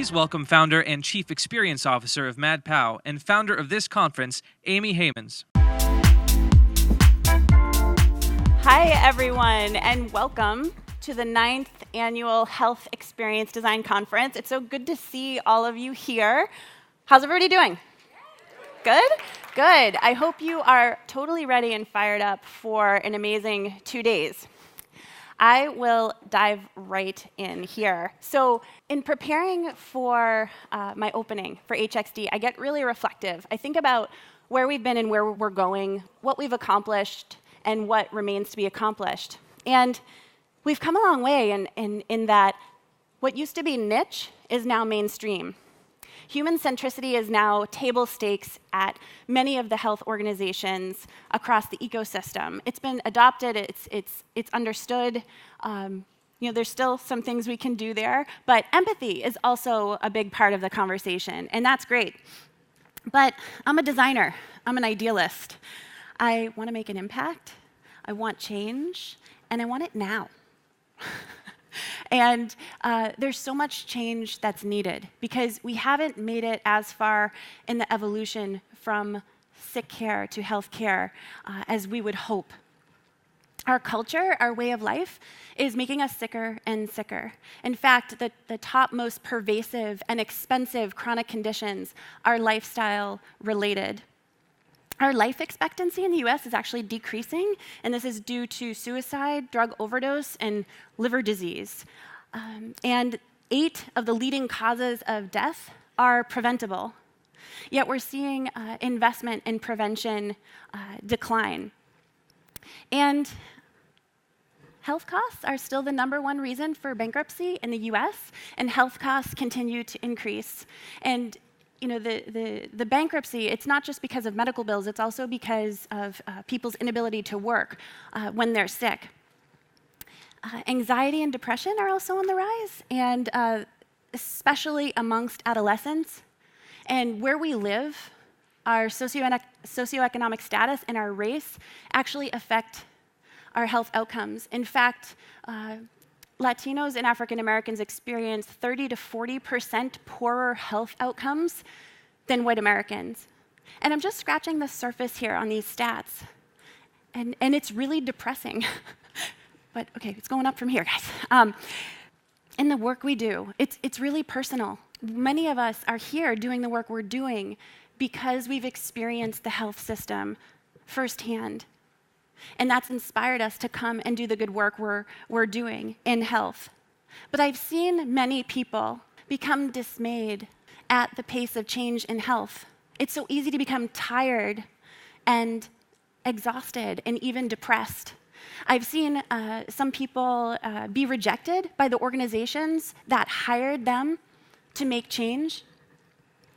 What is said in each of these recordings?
Please welcome founder and chief experience officer of MadPow and founder of this conference, Amy Heymans. Hi, everyone, and welcome to the 9th Annual Health Experience Design Conference. It's so good to see all of you here. How's everybody doing? Good? Good. I hope you are totally ready and fired up for an amazing 2 days. I will dive right in here. So in preparing for my opening for HXD, I get really reflective. I think about where we've been and where we're going, what we've accomplished, and what remains to be accomplished. And we've come a long way in that what used to be niche is now mainstream. Human centricity is now table stakes at many of the health organizations across the ecosystem. It's been adopted, it's understood. There's still some things we can do there, but empathy is also a big part of the conversation, and that's great. But I'm a designer, I'm an idealist. I want to make an impact, I want change, and I want it now. And there's so much change that's needed because we haven't made it as far in the evolution from sick care to health care as we would hope. Our culture, our way of life, is making us sicker and sicker. In fact, the top most pervasive and expensive chronic conditions are lifestyle related. Our life expectancy in the US is actually decreasing, and this is due to suicide, drug overdose, and liver disease. And 8 of the leading causes of death are preventable. Yet we're seeing investment in prevention decline. And health costs are still the #1 reason for bankruptcy in the US, and health costs continue to increase. And the bankruptcy, it's not just because of medical bills, it's also because of people's inability to work when they're sick. Anxiety and depression are also on the rise, and especially amongst adolescents. And where we live, our socioeconomic status and our race actually affect our health outcomes. In fact, Latinos and African Americans experience 30 to 40% poorer health outcomes than white Americans. And I'm just scratching the surface here on these stats. And it's really depressing. But okay, it's going up from here, guys. In the work we do, it's really personal. Many of us are here doing the work we're doing because we've experienced the health system firsthand. And that's inspired us to come and do the good work we're doing in health. But I've seen many people become dismayed at the pace of change in health. It's so easy to become tired and exhausted and even depressed. I've seen some people be rejected by the organizations that hired them to make change.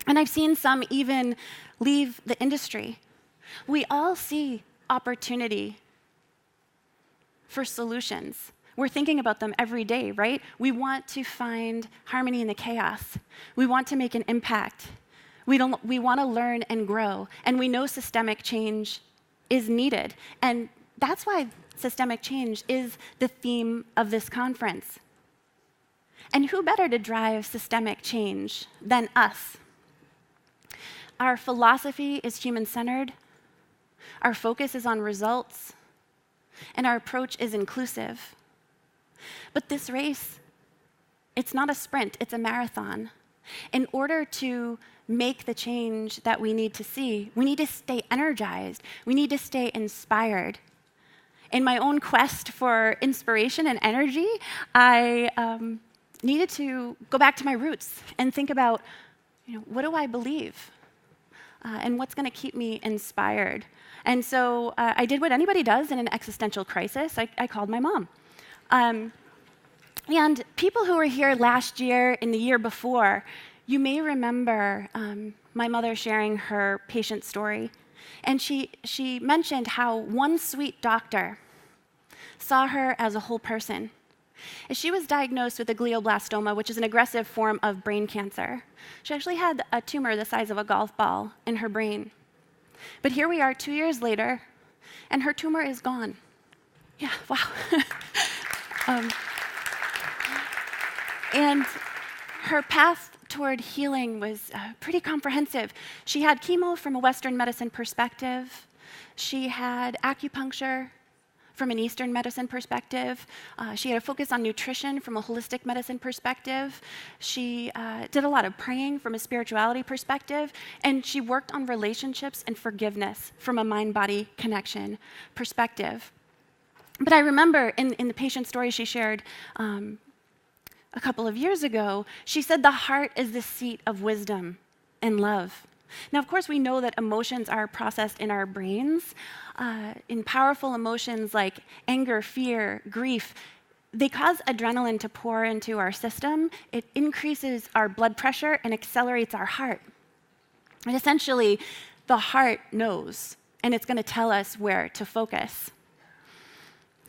And I've seen some even leave the industry. We all see opportunity for solutions. We're thinking about them every day, right? We want to find harmony in the chaos. We want to make an impact. We want to learn and grow. And we know systemic change is needed. And that's why systemic change is the theme of this conference. And who better to drive systemic change than us? Our philosophy is human-centered. Our focus is on results, and our approach is inclusive. But this race, it's not a sprint, it's a marathon. In order to make the change that we need to see, we need to stay energized, we need to stay inspired. In my own quest for inspiration and energy, I needed to go back to my roots and think about, what do I believe? And what's going to keep me inspired? And so I did what anybody does in an existential crisis. I called my mom. And people who were here last year and the year before, you may remember my mother sharing her patient story. And she mentioned how one sweet doctor saw her as a whole person. And she was diagnosed with a glioblastoma, which is an aggressive form of brain cancer. She actually had a tumor the size of a golf ball in her brain. But here we are 2 years later, and her tumor is gone. Yeah, wow. And her path toward healing was pretty comprehensive. She had chemo from a Western medicine perspective. She had acupuncture from an Eastern medicine perspective. She had a focus on nutrition from a holistic medicine perspective. She did a lot of praying from a spirituality perspective. And she worked on relationships and forgiveness from a mind-body connection perspective. But I remember in the patient story she shared a couple of years ago, she said the heart is the seat of wisdom and love. Now, of course, we know that emotions are processed in our brains. In powerful emotions like anger, fear, grief, they cause adrenaline to pour into our system. It increases our blood pressure and accelerates our heart. And essentially, the heart knows, and it's going to tell us where to focus.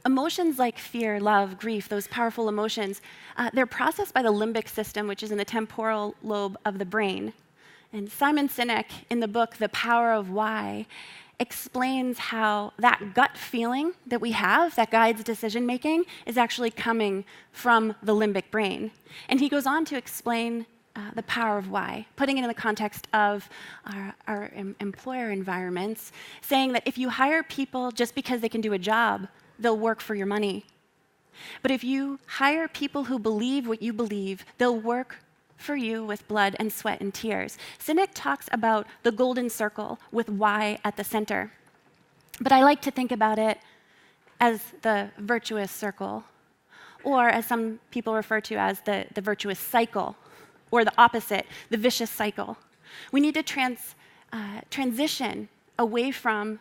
Emotions like fear, love, grief, those powerful emotions, they're processed by the limbic system, which is in the temporal lobe of the brain. And Simon Sinek, in the book The Power of Why, explains how that gut feeling that we have that guides decision making is actually coming from the limbic brain. And he goes on to explain the power of why, putting it in the context of our employer environments, saying that if you hire people just because they can do a job, they'll work for your money. But if you hire people who believe what you believe, they'll work for you with blood and sweat and tears. Sinek talks about the golden circle with why at the center. But I like to think about it as the virtuous circle, or as some people refer to as the virtuous cycle, or the opposite, the vicious cycle. We need to transition away from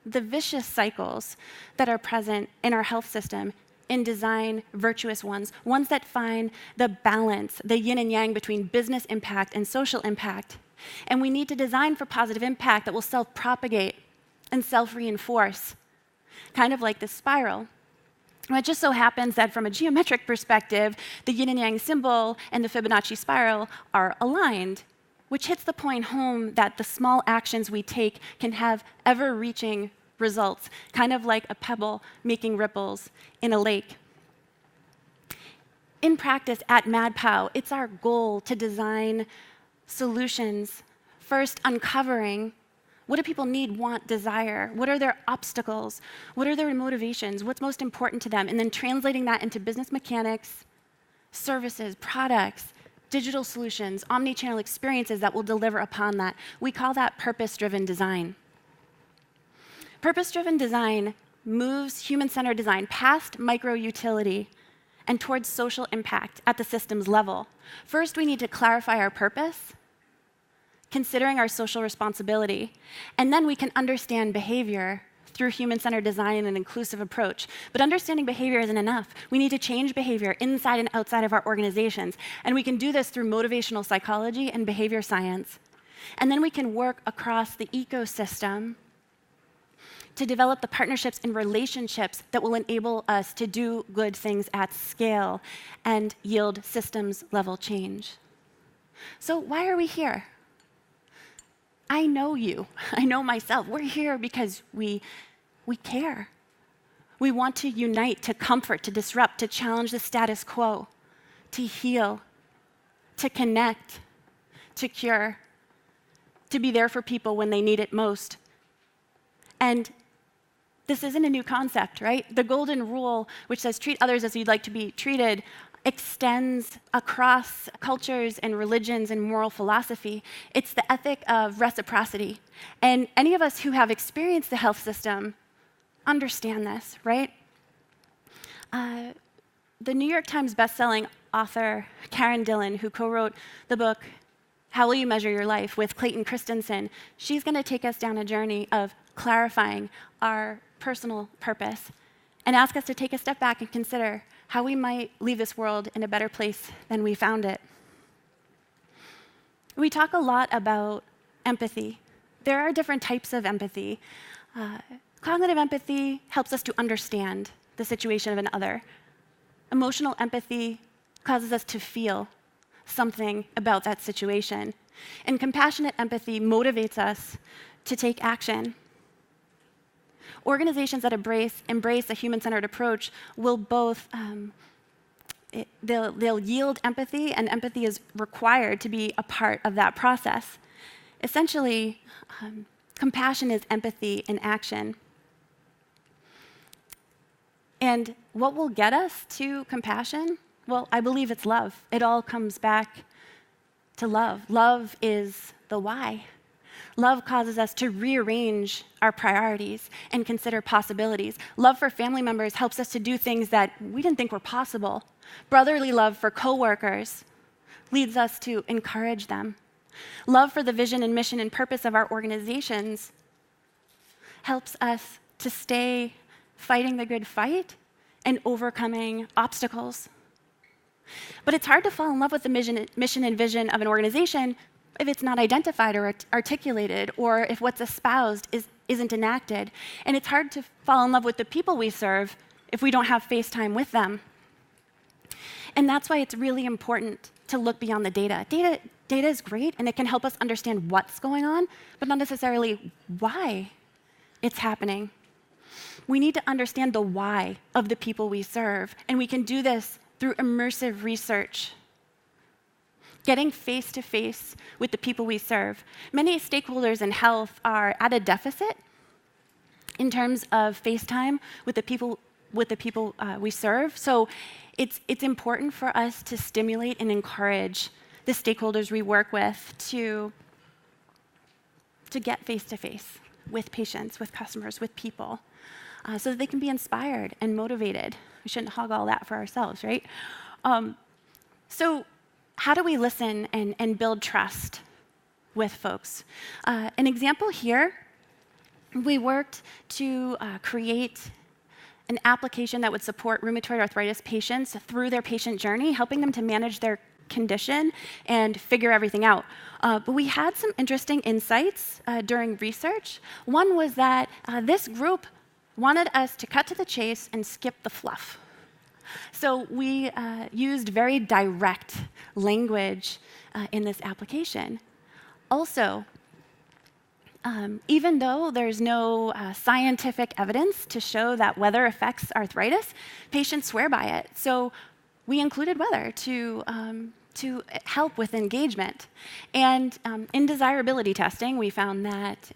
the vicious cycles that are present in our health system and design virtuous ones that find the balance, the yin and yang between business impact and social impact. And we need to design for positive impact that will self-propagate and self-reinforce, kind of like this spiral. Well, it just so happens that from a geometric perspective, the yin and yang symbol and the Fibonacci spiral are aligned, which hits the point home that the small actions we take can have ever-reaching results, kind of like a pebble making ripples in a lake. In practice at MadPow, it's our goal to design solutions, first uncovering what do people need, want, desire, what are their obstacles, what are their motivations, what's most important to them, and then translating that into business mechanics, services, products, digital solutions, omni-channel experiences that will deliver upon that. We call that purpose-driven design. Purpose-driven design moves human-centered design past micro-utility and towards social impact at the systems level. First, we need to clarify our purpose, considering our social responsibility, and then we can understand behavior through human-centered design and an inclusive approach. But understanding behavior isn't enough. We need to change behavior inside and outside of our organizations, and we can do this through motivational psychology and behavior science. And then we can work across the ecosystem to develop the partnerships and relationships that will enable us to do good things at scale and yield systems-level change. So why are we here? I know you. I know myself. We're here because we care. We want to unite, to comfort, to disrupt, to challenge the status quo, to heal, to connect, to cure, to be there for people when they need it most. And this isn't a new concept, right? The golden rule, which says treat others as you'd like to be treated, extends across cultures and religions and moral philosophy. It's the ethic of reciprocity. And any of us who have experienced the health system understand this, right? The New York Times bestselling author Karen Dillon, who co-wrote the book How Will You Measure Your Life with Clayton Christensen, she's going to take us down a journey of clarifying our personal purpose and ask us to take a step back and consider how we might leave this world in a better place than we found it. We talk a lot about empathy. There are different types of empathy. Cognitive empathy helps us to understand the situation of another. Emotional empathy causes us to feel something about that situation. And compassionate empathy motivates us to take action. Organizations that embrace a human-centered approach will both they'll yield empathy, and empathy is required to be a part of that process. Essentially, compassion is empathy in action. And what will get us to compassion? Well, I believe it's love. It all comes back to love. Love is the why. Love causes us to rearrange our priorities and consider possibilities. Love for family members helps us to do things that we didn't think were possible. Brotherly love for coworkers leads us to encourage them. Love for the vision and mission and purpose of our organizations helps us to stay fighting the good fight and overcoming obstacles. But it's hard to fall in love with the mission and vision of an organization if it's not identified or articulated, or if what's espoused isn't enacted. And it's hard to fall in love with the people we serve if we don't have face time with them. And that's why it's really important to look beyond the data. Data is great, and it can help us understand what's going on, but not necessarily why it's happening. We need to understand the why of the people we serve, and we can do this through immersive research. Getting face-to-face with the people we serve. Many stakeholders in health are at a deficit in terms of face time with the people we serve. So it's important for us to stimulate and encourage the stakeholders we work with to get face-to-face with patients, with customers, with people, so that they can be inspired and motivated. We shouldn't hog all that for ourselves, right? So how do we listen and build trust with folks? An example here, we worked to create an application that would support rheumatoid arthritis patients through their patient journey, helping them to manage their condition and figure everything out. But we had some interesting insights during research. One was that this group wanted us to cut to the chase and skip the fluff. So we used very direct language in this application. Also, even though there's no scientific evidence to show that weather affects arthritis, patients swear by it. So we included weather to help with engagement. And in desirability testing, we found that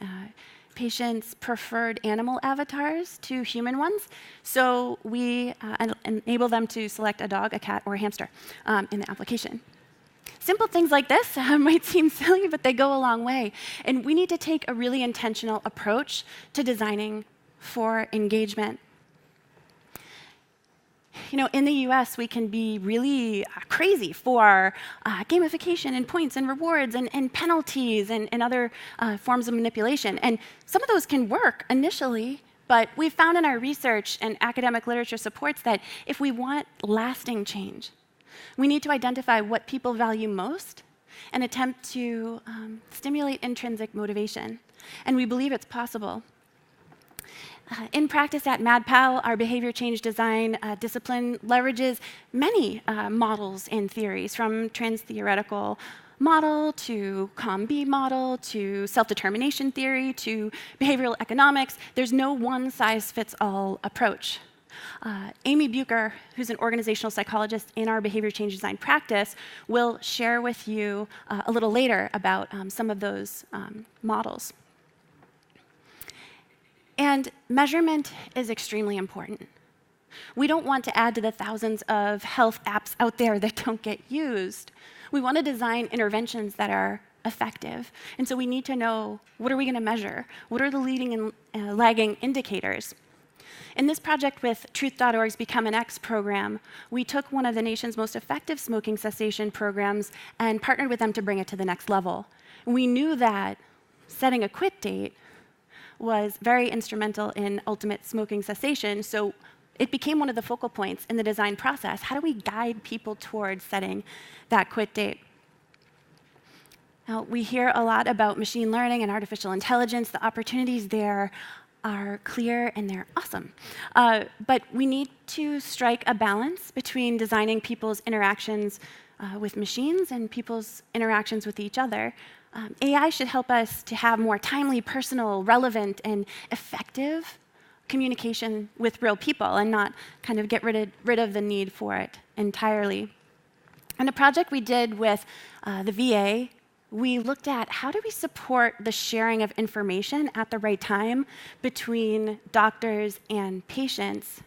patients preferred animal avatars to human ones. So we enable them to select a dog, a cat, or a hamster in the application. Simple things like this might seem silly, but they go a long way. And we need to take a really intentional approach to designing for engagement. You know, in the US, we can be really crazy for gamification and points and rewards and penalties and other forms of manipulation. And some of those can work initially, but we've found in our research, and academic literature supports, that if we want lasting change, we need to identify what people value most and attempt to stimulate intrinsic motivation. And we believe it's possible. In practice at MadPow, our behavior change design discipline leverages many models and theories, from trans-theoretical model to COM-B model to self-determination theory to behavioral economics. There's no one-size-fits-all approach. Amy Bucher, who's an organizational psychologist in our behavior change design practice, will share with you a little later about some of those models. And measurement is extremely important. We don't want to add to the thousands of health apps out there that don't get used. We want to design interventions that are effective. And so we need to know, what are we going to measure? What are the leading and lagging indicators? In this project with Truth.org's Become an X program, we took one of the nation's most effective smoking cessation programs and partnered with them to bring it to the next level. We knew that setting a quit date was very instrumental in ultimate smoking cessation, so it became one of the focal points in the design process. How do we guide people towards setting that quit date? Now, we hear a lot about machine learning and artificial intelligence. The opportunities there are clear and they're awesome. But we need to strike a balance between designing people's interactions with machines and people's interactions with each other. AI should help us to have more timely, personal, relevant, and effective communication with real people and not kind of get rid of the need for it entirely. In a project we did with the VA, we looked at how do we support the sharing of information at the right time between doctors and patients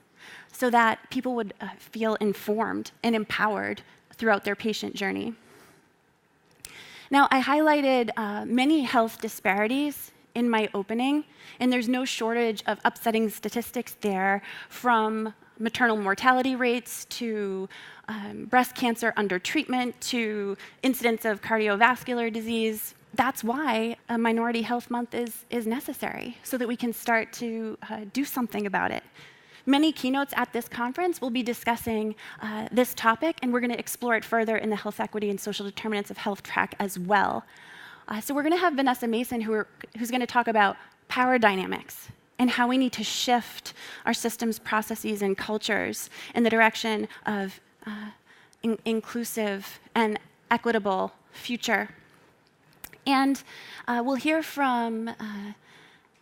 so that people would feel informed and empowered throughout their patient journey. Now, I highlighted many health disparities in my opening, and there's no shortage of upsetting statistics there, from maternal mortality rates to breast cancer under treatment to incidence of cardiovascular disease. That's why a Minority Health Month is necessary, so that we can start to do something about it. Many keynotes at this conference will be discussing this topic, and we're going to explore it further in the Health Equity and Social Determinants of Health track as well. So we're going to have Vanessa Mason, who's going to talk about power dynamics and how we need to shift our systems, processes, and cultures in the direction of inclusive and equitable future. And we'll hear from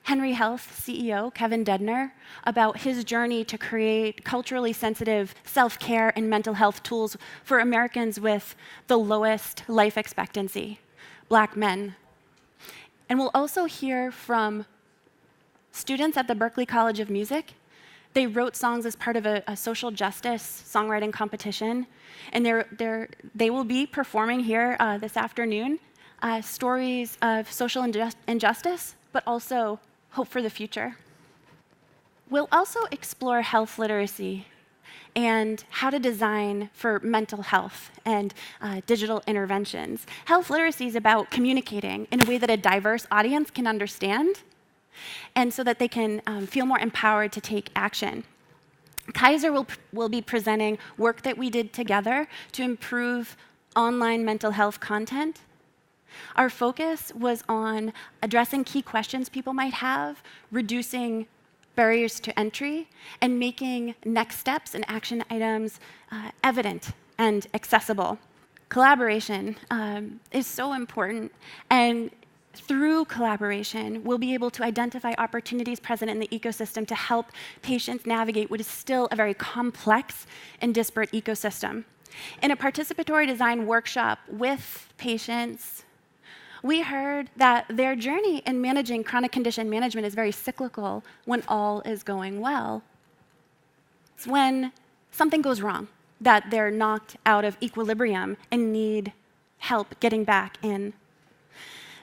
Henry Health CEO Kevin Dedner about his journey to create culturally sensitive self-care and mental health tools for Americans with the lowest life expectancy, Black men. And we'll also hear from students at the Berklee College of Music. They wrote songs as part of a social justice songwriting competition, and they will be performing here this afternoon stories of social injustice, but also hope for the future. We'll also explore health literacy and how to design for mental health and digital interventions. Health literacy is about communicating in a way that a diverse audience can understand, and so that they can feel more empowered to take action. Kaiser will be presenting work that we did together to improve online mental health content. Our focus was on addressing key questions people might have, reducing barriers to entry, and making next steps and action items evident and accessible. Collaboration is so important, and through collaboration, we'll be able to identify opportunities present in the ecosystem to help patients navigate what is still a very complex and disparate ecosystem. In a participatory design workshop with patients, we heard that their journey in managing chronic condition management is very cyclical when all is going well. It's when something goes wrong that they're knocked out of equilibrium and need help getting back in.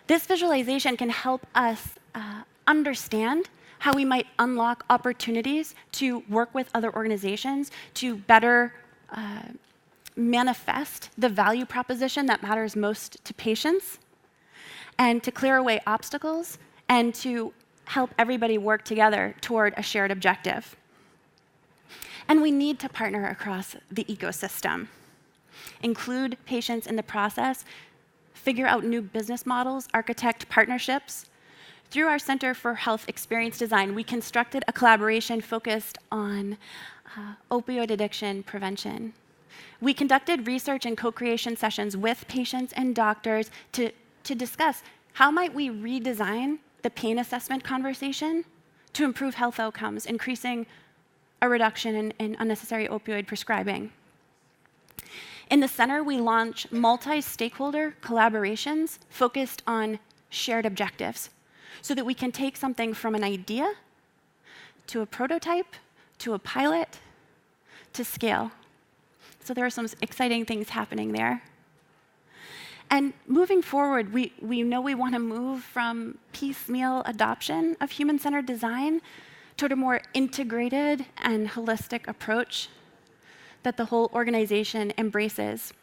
This visualization can help us understand how we might unlock opportunities to work with other organizations to better manifest the value proposition that matters most to patients, and to clear away obstacles, and to help everybody work together toward a shared objective. And we need to partner across the ecosystem, include patients in the process, figure out new business models, architect partnerships. Through our Center for Health Experience Design, we constructed a collaboration focused on opioid addiction prevention. We conducted research and co-creation sessions with patients and doctors to discuss how might we redesign the pain assessment conversation to improve health outcomes, increasing a reduction in unnecessary opioid prescribing. In the center, we launch multi-stakeholder collaborations focused on shared objectives so that we can take something from an idea to a prototype, to a pilot, to scale. So there are some exciting things happening there. And moving forward, we know we want to move from piecemeal adoption of human-centered design toward a more integrated and holistic approach that the whole organization embraces.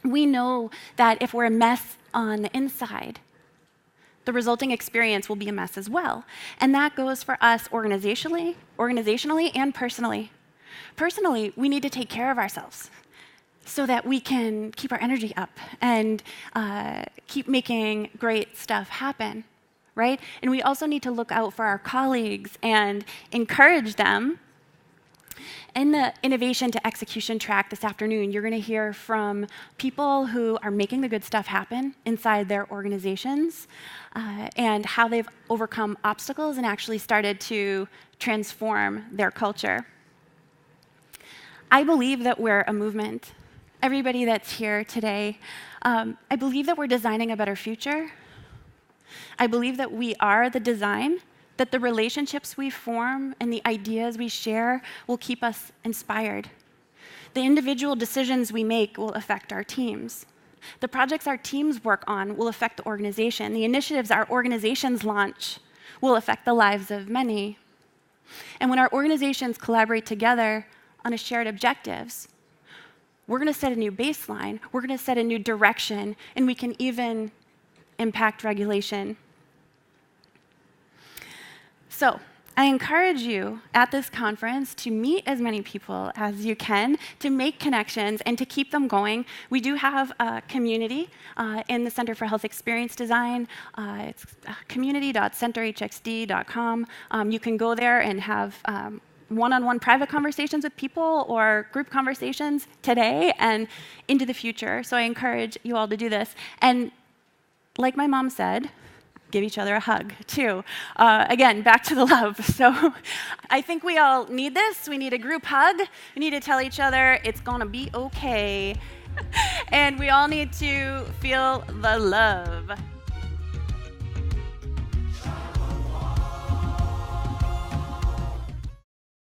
We know that if we're a mess on the inside, the resulting experience will be a mess as well. And that goes for us organizationally and personally. Personally, we need to take care of ourselves so that we can keep our energy up and keep making great stuff happen, right? And we also need to look out for our colleagues and encourage them In the innovation to execution track this afternoon, you're going to hear from people who are making the good stuff happen inside their organizations and how they've overcome obstacles and actually started to transform their culture. I believe that we're a movement. Everybody that's here today, I believe that we're designing a better future. I believe that we are the design, that the relationships we form and the ideas we share will keep us inspired. The individual decisions we make will affect our teams. The projects our teams work on will affect the organization. The initiatives our organizations launch will affect the lives of many. And when our organizations collaborate together on a shared objectives, we're going to set a new baseline, we're going to set a new direction, and we can even impact regulation. So, I encourage you at this conference to meet as many people as you can, to make connections, and to keep them going. We do have a community in the Center for Health Experience Design. It's community.centerhxd.com. You can go there and have one-on-one private conversations with people or group conversations today and into the future. So I encourage you all to do this. And like my mom said, give each other a hug, too. Again, back to the love. So I think we all need this. We need a group hug. We need to tell each other it's going to be okay. And we all need to feel the love.